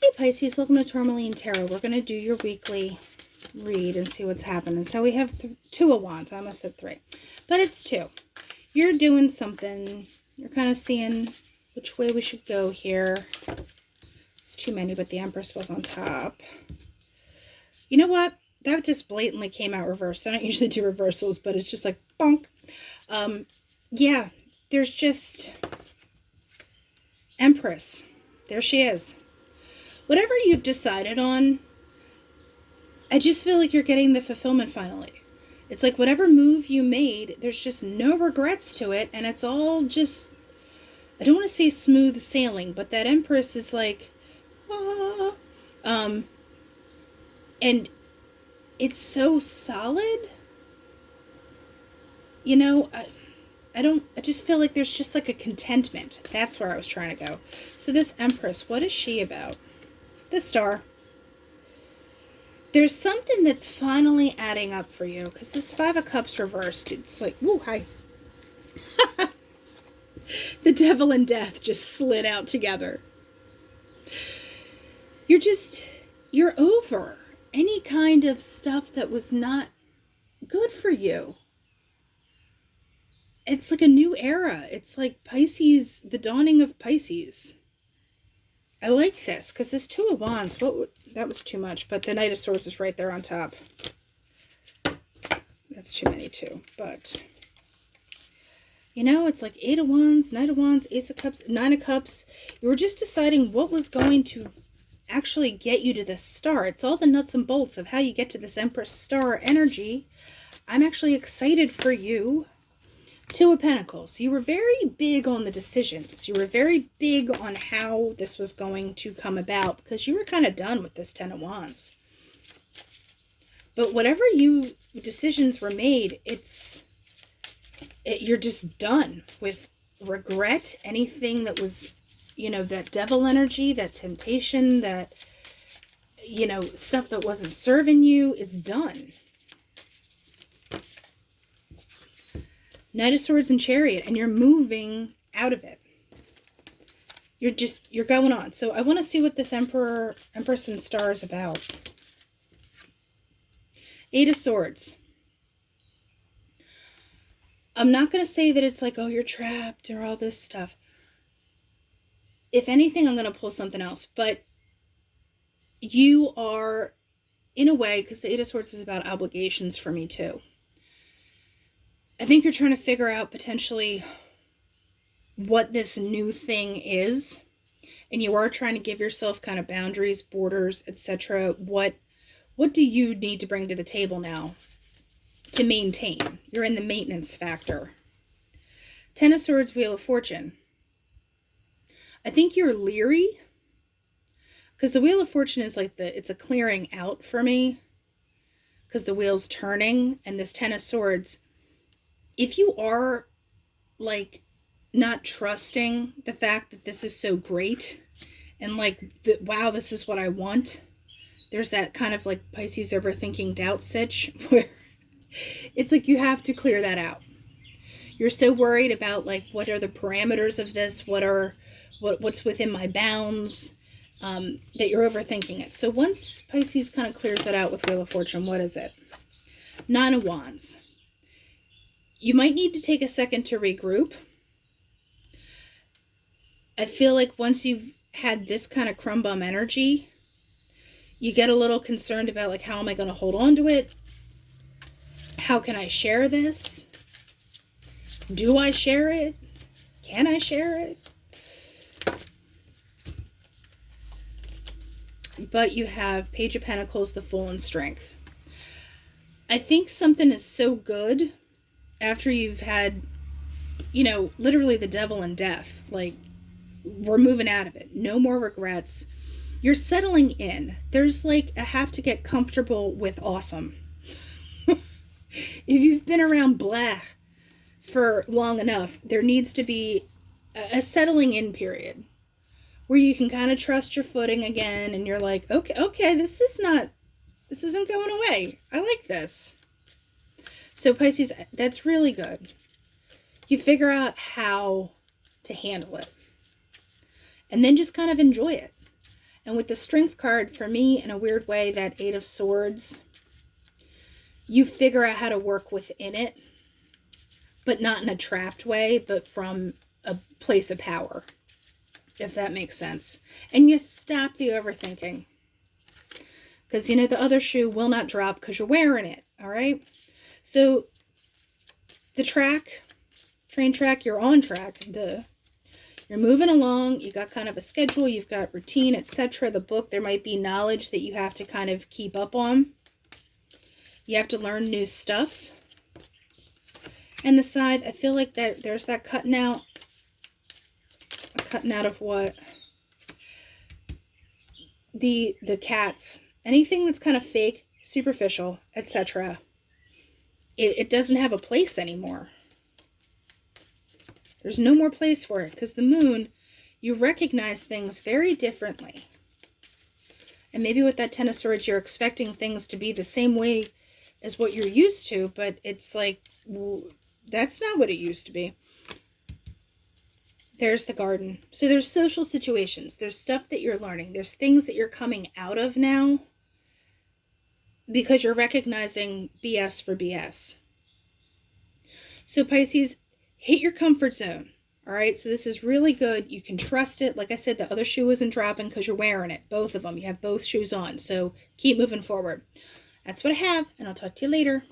Hey Pisces, welcome to Tourmaline Tarot. We're going to do your weekly read and see what's happening. So we have two of wands. I almost said three, but it's two. You're doing something. You're kind of seeing which way we should go here. It's too many, but the Empress was on top. You know what? That just blatantly came out reversed. I don't usually do reversals, but it's just like bonk. Yeah, there's just Empress. There she is. Whatever you've decided on, I just feel like you're getting the fulfillment finally. It's like whatever move you made, there's just no regrets to it. And it's all just, I don't want to say smooth sailing, but that Empress is like, ah. And it's so solid. You know, I just feel like there's just like a contentment. That's where I was trying to go. So this Empress, what is she about? The Star. There's something that's finally adding up for you, because this Five of Cups reversed, it's like, woo, hi. The Devil and Death just slid out together. You're over any kind of stuff that was not good for you. It's like a new era. It's like Pisces, the dawning of Pisces. I like this, because this Two of Wands, that was too much, but the Knight of Swords is right there on top. That's too many too, but, you know, it's like Eight of Wands, Knight of Wands, Ace of Cups, Nine of Cups. You were just deciding what was going to actually get you to this star. It's all the nuts and bolts of how you get to this Empress star energy. I'm actually excited for you. Two of Pentacles. You were very big on the decisions. You were very big on how this was going to come about, because you were kind of done with this Ten of Wands. But whatever decisions were made, you're just done with regret. Anything that was, you know, that devil energy, that temptation, that, you know, stuff that wasn't serving you, it's done. Knight of Swords and Chariot, and you're moving out of it. You're going on. So I want to see what this Empress and Star is about. Eight of Swords. I'm not going to say that it's like, oh, you're trapped or all this stuff. If anything, I'm going to pull something else. But you are, in a way, because the Eight of Swords is about obligations for me too. I think you're trying to figure out potentially what this new thing is. And you are trying to give yourself kind of boundaries, borders, etc. What do you need to bring to the table now to maintain? You're in the maintenance factor. Ten of Swords, Wheel of Fortune. I think you're leery, because the Wheel of Fortune is like it's a clearing out for me, because the wheel's turning, and this Ten of Swords, if you are like not trusting the fact that this is so great and like, wow, this is what I want, there's that kind of like Pisces overthinking doubt sitch where it's like you have to clear that out. You're so worried about like, what are the parameters of this? What's within my bounds, that you're overthinking it. So once Pisces kind of clears that out with Wheel of Fortune, what is it? Nine of Wands. You might need to take a second to regroup. I feel like once you've had this kind of crumb bum energy, you get a little concerned about like, how am I going to hold on to it? How can I share this? Do I share it? Can I share it? But you have Page of Pentacles, the Fool, and Strength. I think something is so good after you've had, you know, literally the devil and death. Like, we're moving out of it. No more regrets. You're settling in. There's like a have to get comfortable with awesome. If you've been around blah for long enough, there needs to be a settling in period where you can kind of trust your footing again, and you're like, okay, this isn't going away. I like this. So Pisces, that's really good. You figure out how to handle it. And then just kind of enjoy it. And with the Strength card, for me, in a weird way, that Eight of Swords, you figure out how to work within it, but not in a trapped way, but from a place of power, if that makes sense. And you stop the overthinking. Because, you know, the other shoe will not drop because you're wearing it, all right? So, the train track, you're on track. You're moving along. You got kind of a schedule. You've got routine, etc. The book, there might be knowledge that you have to kind of keep up on. You have to learn new stuff. And the side, I feel like there's that cutting out. A cutting out of what? The cats. Anything that's kind of fake, superficial, etc. It doesn't have a place anymore. There's no more place for it, because the moon, you recognize things very differently. And maybe with that Ten of Swords, you're expecting things to be the same way as what you're used to, but it's like, well, that's not what it used to be. There's the garden. So there's social situations. There's stuff that you're learning. There's things that you're coming out of now because you're recognizing BS for BS. So Pisces, hit your comfort zone. All right, so this is really good. You can trust it. Like I said, the other shoe isn't dropping because you're wearing it. Both of them. You have both shoes on. So keep moving forward. That's what I have, and I'll talk to you later.